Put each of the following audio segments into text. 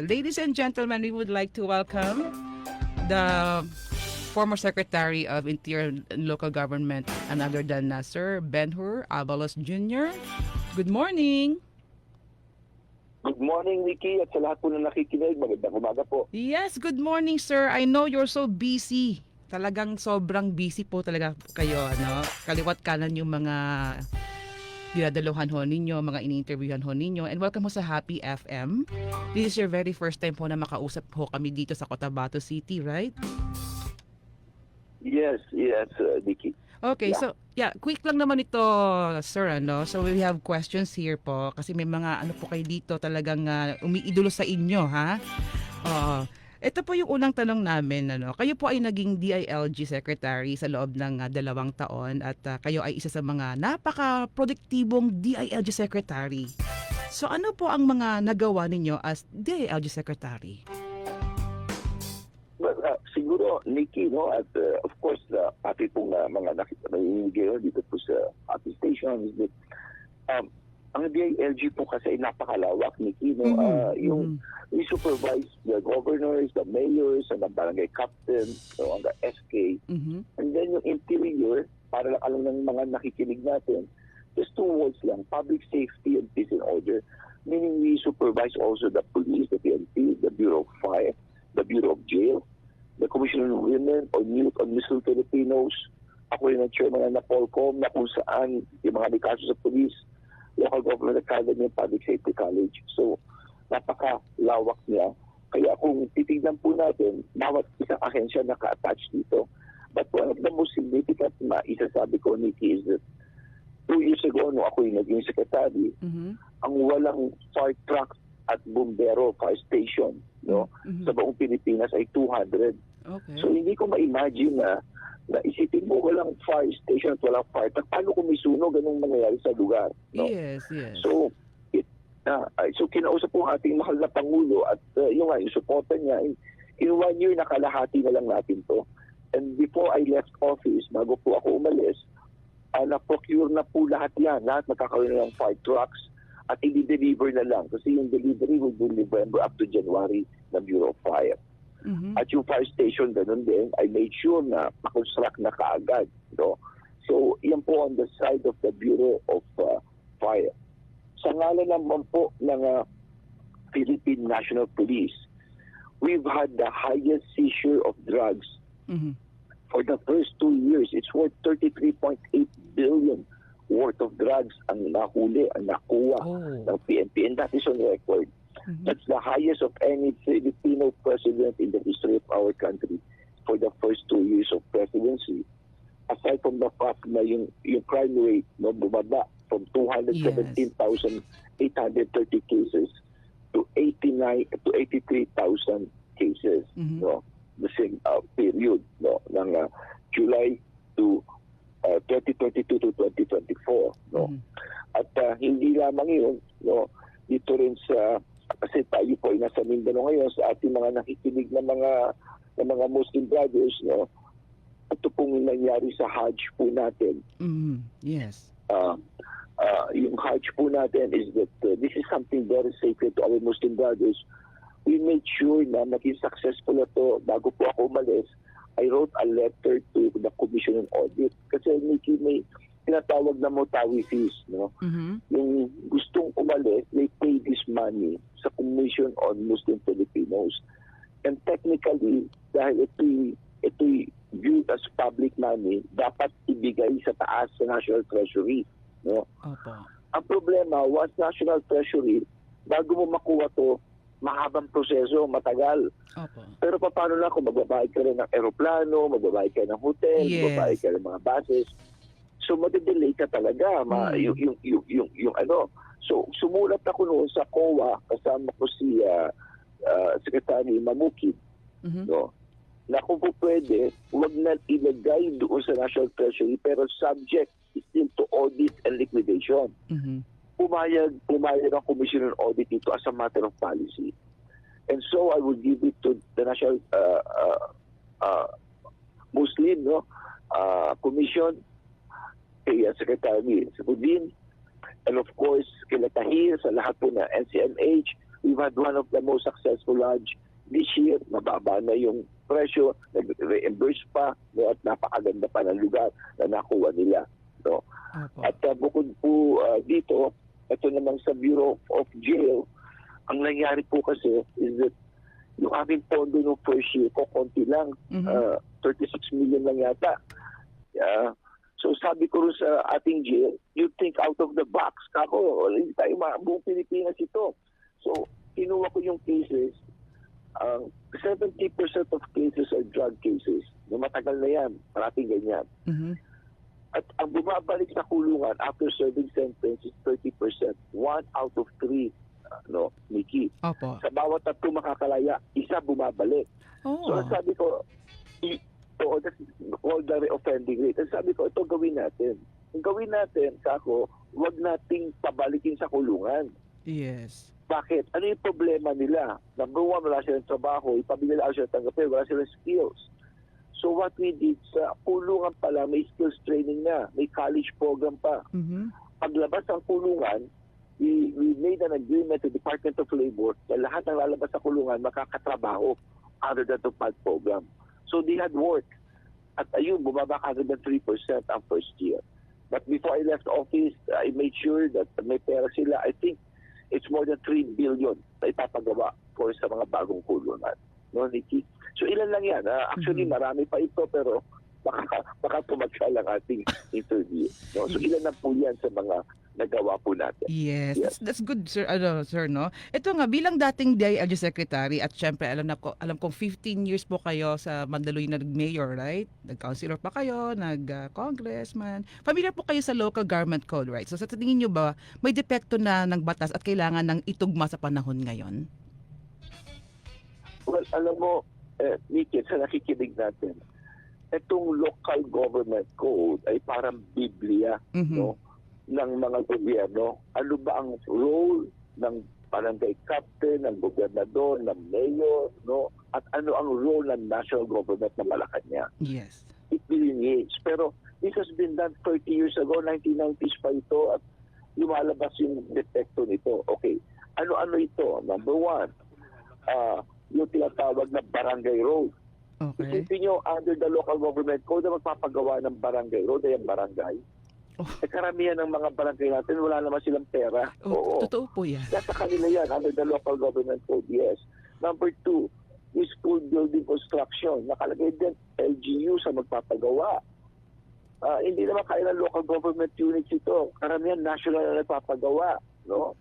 Ladies and gentlemen, we would like to welcome the former Secretary of Interior and Local Government, and other than Sir Ben-Hur Abalos Jr. Good morning! Good morning, Nikki, at sa lahat po na nakikinig. Magandang umaga po. Yes, good morning, sir. I know you're so busy. Talagang sobrang busy po talaga kayo, ano? Kaliwat kanan yung mga dinadaluhan ho ninyo, mga ini-interviewhan ho ninyo. And welcome ho sa Happy FM. This is your very first time po na makausap ho kami dito sa Cotabato City, right? Yes, Nikki. Okay, Yeah. so quick lang naman ito, sir, ano. So we have questions here po kasi may mga ano po kayo dito talagang umiidolo sa inyo, ha? Ito po yung unang tanong namin, ano. Kayo po ay naging DILG secretary sa loob ng 2 taon at kayo ay isa sa mga napaka-produktibong DILG secretary. So ano po ang mga nagawa ninyo as DILG secretary? Well, siguro, Nikki, no, at of course, ating pong mga nakikinig dito po sa ating station is that ang DILG po kasi ay napakalawak, Nikki, no? We supervise the governors, the mayors, and the barangay captains, so, ang the SK. And then yung interior, para lang alam ng mga nakikinig natin, just 2 words lang, public safety and peace and order. Meaning we supervise also the police, the PNP, the Bureau of Fire, the Bureau of Jail, the Commission on Women on Youth on Muslim Filipinos. Ako rin ang chairman ng NAPOLCOM na kung saan yung mga may kaso sa police, Local Government Academy and Public Safety College. So, napakalawak niya. Kaya kung titignan po natin, bawat isang ahensya naka-attach dito. But one of the most significant na isasabi ko, Nikki, is that 2 years ago, nung ako yung naging secretary, ang walang fire truck at bumbero fire station, no, sa buong Pilipinas ay 200. Okay. So hindi ko ma-imagine na isipin mo walang fire station at walang fire truck. Paano kung may sunog, ganung mangyayari sa lugar? No? Yes. So, so kinausap po ang ating mahal na Pangulo at yung suporta niya. In 1 year, nakalahati na lang natin to. And before I left office, bago po ako umalis, na-procure na po lahat yan. Lahat magkakaroon na ng fire trucks at i-deliver na lang. Kasi yung delivery will be November up to January ng Bureau of Fire. At yung fire station, ganun din, I made sure na makonstruct na kaagad. No? So, yan po on the side of the Bureau of Fire. Sa ngalan naman po ng Philippine National Police, we've had the highest seizure of drugs. For the first 2 years, it's worth 33.8 billion worth of drugs ang nahuli, ang nakuha ng PNP. And that is on record. That's the highest of any Filipino president in the history of our country for the first 2 years of presidency. Aside from the fact na yung crime rate bumaba from 217,830 cases to 83,000 cases, no, the same period, no, ng July to 2022 to 2024, no. At hindi lamang yun, no, dito rin sa, kasi tayo po ay nasa Mindanao ngayon, sa ating mga nakikinig na mga Muslim brothers, no, ito pong nangyari sa Hajj po natin. Yes. Yung Hajj po natin is that this is something very sacred to our Muslim brothers. We made sure na maging successful na to. Bago po ako umalis, I wrote a letter to the Commission on Audit. Kasi may tinatawag na motawi fees. No? Yung gustong umalis, they pay this money sa Commission on Muslim Filipinos. And technically, dahil ito'y viewed as public money, dapat ibigay sa taas sa National Treasury. No? Opo. Ang problema, once National Treasury, bago mo makuha to, mahabang proseso, matagal. Opo. Pero paano na kung magbabayad ka rin ng aeroplano, magbabayad ka ng hotel, magbabayad ka ng mga buses. So, madidelay ka talaga. Yung ano. So, sumulat ako noon sa COA, kasama ko si Secretary Mamukid. No? Na kung po pwede, huwag na ilagay doon sa National Treasury, pero subject still to audit and liquidation. Pumayag ang Commission on Audit ito as a matter of policy. And so I will give it to the National Muslim Commission, kay Secretary Sabudin, and of course, kay Tahir, sa lahat po na NCMH, we've had one of the most successful launch this year. Mababa na yung presyo, nag-reimburse pa, no, at napakaganda pa ng lugar na nakuha nila. No? Opo. At bukod po dito, ito namang sa Bureau of Jail, ang nangyari po kasi is that yung aming pondo ng first year ko, konti lang, 36 million lang yata. So sabi ko rin sa ating jail, you think out of the box. Kako, hindi tayo buong Pilipinas ito. So kinuha ko yung cases, 70% of cases are drug cases. No, matagal na yan, parating ganyan. At ang bumabalik sa kulungan after serving sentence is 30%. 1 out of 3, no, Nikki. Opo. Sa bawat 3 makakalaya, isa bumabalik. Oh. So sabi ko, that's called the reoffending rate. And sabi ko, ito gawin natin. Ang gawin natin, kako, huwag nating pabalikin sa kulungan. Yes. Bakit? Ano yung problema nila? Number 1, wala silang trabaho, ipabigay lang silang tanggapin, wala silang skills. So what we did, sa kulungan pala, may skills training na, may college program pa. Paglabas ng kulungan, we made an agreement with the Department of Labor na lahat ng lalabas sa kulungan makakatrabaho under the TUPAD program. So they had work. At ayun, bumaba kagad ng 3% ang first year. But before I left office, I made sure that may pera sila. I think it's more than 3 billion na ipapagawa for sa mga bagong kulungan. No, Nikki? So ilan lang yan. Actually, marami pa ito pero baka pumagsal ang ating interview. No? So ilan na po yan sa mga nagawa po natin. Yes, that's good, sir. Sir, no? Ito nga, bilang dating DILG Secretary at syempre alam kong 15 years po kayo sa Mandaluyong na nag-mayor, right? Nag-councilor pa kayo, nag-congressman. Familiar po kayo sa local government code, right? So sa tingin nyo ba, may depekto na ng batas at kailangan ng itugma sa panahon ngayon? Well, alam mo, Nikki, sa nakikinig natin, itong local government code ay parang Biblia, no, ng mga gobyerno. Ano ba ang role ng barangay captain, ng gobernador, ng mayor, no? At ano ang role ng national government na Malacanang? Yes. It delineates. Pero this has been done 30 years ago, 1990s pa ito, at lumalabas yung depekto nito. Okay, ano-ano ito? Number 1, yung tinatawag na barangay road. Okay. Isipin nyo, under the local government code na magpapagawa ng barangay road ay ang barangay. Karamihan ng mga barangay natin, wala naman silang pera. Oo. Totoo po yan. Nasa kanila yan, under the local government code, yes. Number 2, yung school building construction. Nakalagay din LGU sa magpapagawa. Hindi naman kaya ng local government units ito. Karamihan national na nagpapagawa. No?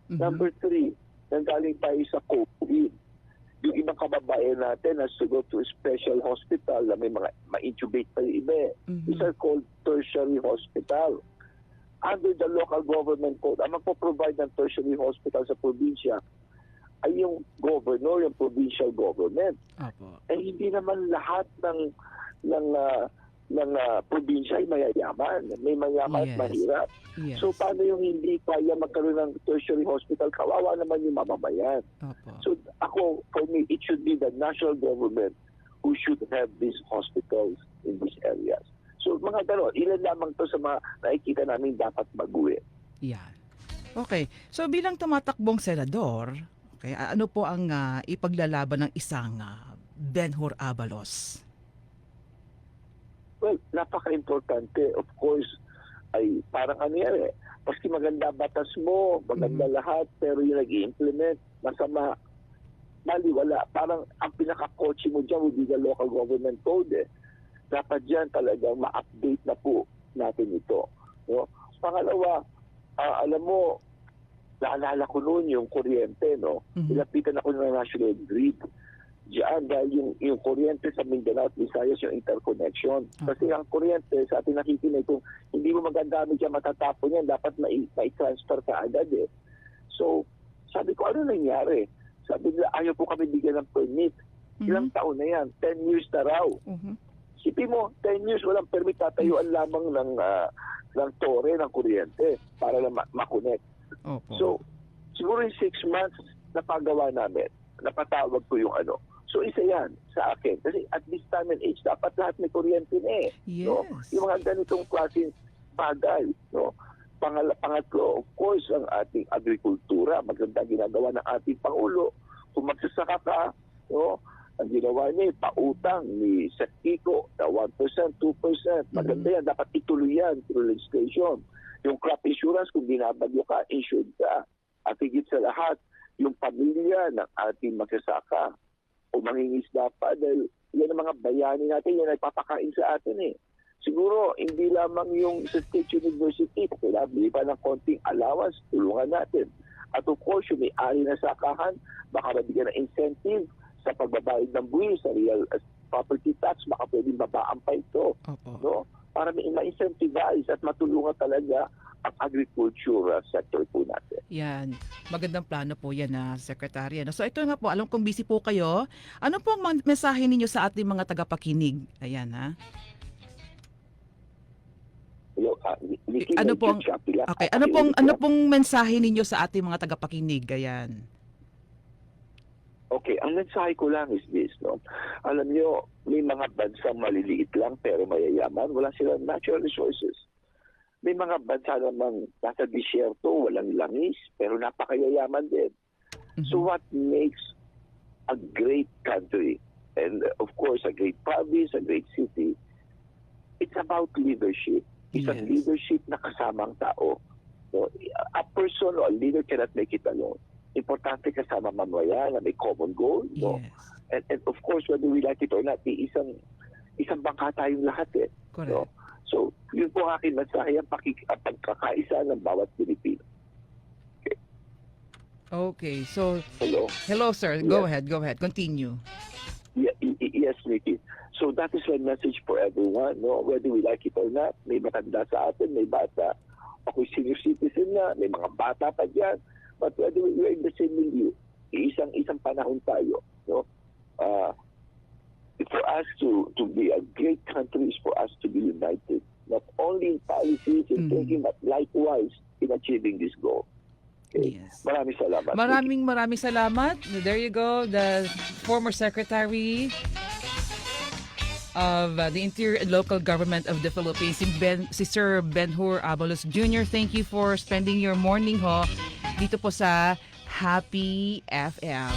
Number 3, nanggaling tayo sa COVID. Yung ibang kababayan natin has to go to a special hospital na may mga ma-intubate pa yung iba. These are called tertiary hospital. Under the local government code, ang magpo-provide ng tertiary hospital sa probinsya ay yung governor, yung provincial government. Opo. Eh hindi naman lahat ng probinsya ay mayayaman. May mayaman at mahirap. Yes. So paano yung hindi kaya magkaroon ng tertiary hospital? Kawawa naman yung mamamayan. Opo. So ako, for me, it should be the national government who should have these hospitals in these areas. So mga gano'n, ilan lamang to sa mga nakikita namin dapat baguhin. Yan. Okay. So bilang tumatakbong senador, okay, ano po ang ipaglalaban ng isang Benhur Abalos? Well, napaka-importante. Of course, ay parang ano yan eh. Paski maganda batas mo, maganda lahat, pero yung nag-i-implement, masama. Maliwala. Parang ang pinaka-coach mo dyan would be the local government code eh. Dapat dyan talagang ma-update na po natin ito. No? Pangalawa, alam mo, naalala ko noon yung kuryente, no? Nilapitan ako ng National Grid. Diyan, dahil yung kuryente sa Mindanao at Visayas, yung interconnection. Kasi ang kuryente, sa ating nakikinig, kung hindi mo magagamit yan, matatapon yan, dapat mai-transfer ka agad eh. So, sabi ko, ano nangyari? Sabi nila, ayaw po kami bigyan ng permit. Ilang taon na yan? 10 years na raw. Sipin mo, 10 years walang permit, tatayuan lamang ng tore ng kuryente para lang makonect. So, siguro yung 6 months napagawa namin, napatawag ko yung ano. So, isa yan sa akin. Kasi at this time and age, dapat lahat may kuryente na eh. Yes. No? Yung mga ganitong klaseng bagay. No? Pangatlo, of course, ang ating agrikultura. Maganda ginagawa ng ating Pangulo. Kung magsasaka ka, no, ang ginawa niya, pautang ni Sekiko na 1%, 2%. Maganda yan. Dapat ituloy yan through legislation. Yung crop insurance, kung binabagyo ka, insured ka. At higit sa lahat, yung pamilya ng ating magsasaka o mangingisda pa, dahil yan ang mga bayani natin, yan ay papakain sa atin eh. Siguro, hindi lamang yung sa State University, kailangan bili pa ng konting allowance, tulungan natin. At of course, yung may-ari na sakahan, baka mabigyan ng incentive sa pagbabayad ng buwis, sa real property tax, baka pwedeng babaan pa ito. Opo. No? Para ma-incentivize at matulungan talaga ang agriculture sector po natin. Yan. Magandang plano po yan na Secretary. So ito nga po, alam kong busy po kayo. Ano po ang mensahe ninyo sa ating mga tagapakinig? Ayan ha. Hello, Nikki, Ano may pong- chat lang. Okay, ano pong mensahe ninyo sa ating mga tagapakinig? Ayan. Okay, ang mensahe ko lang is this, no? Alam nyo, may mga bansang maliliit lang pero mayayaman, wala silang natural resources. May mga bansa namang nasa disyerto, walang langis, pero napakayayaman din. So what makes a great country, and of course a great province, a great city, it's about leadership. Isang Yes. leadership na kasamang tao. So, a person or a leader cannot make it alone. Importante kasama mamaya na may common goal. No? Yes. And of course, whether we like it or not, isang bangka tayong lahat eh. Correct. No? So, yun po ang aking mensahe, ang pagkakaisa ng bawat Pilipino. Okay. So, Hello? sir. Go Yes. ahead. Continue. Yes, Nikki. So that is my message for everyone, no? Whether we like it or not, may matanda sa atin, may bata. Ako'y senior citizen na, may mga bata pa dyan. But whether we're in the same milieu, isang panahon tayo, no? For us to be a great country is for us to be united. Not only in policies and thinking, but likewise in achieving this goal. Okay? Yes. Maraming salamat. Maraming salamat. There you go. The former Secretary of the Interior and Local Government of the Philippines, si Sir Ben-Hur Abalos Jr. Thank you for spending your morning ho dito po sa Happy FM.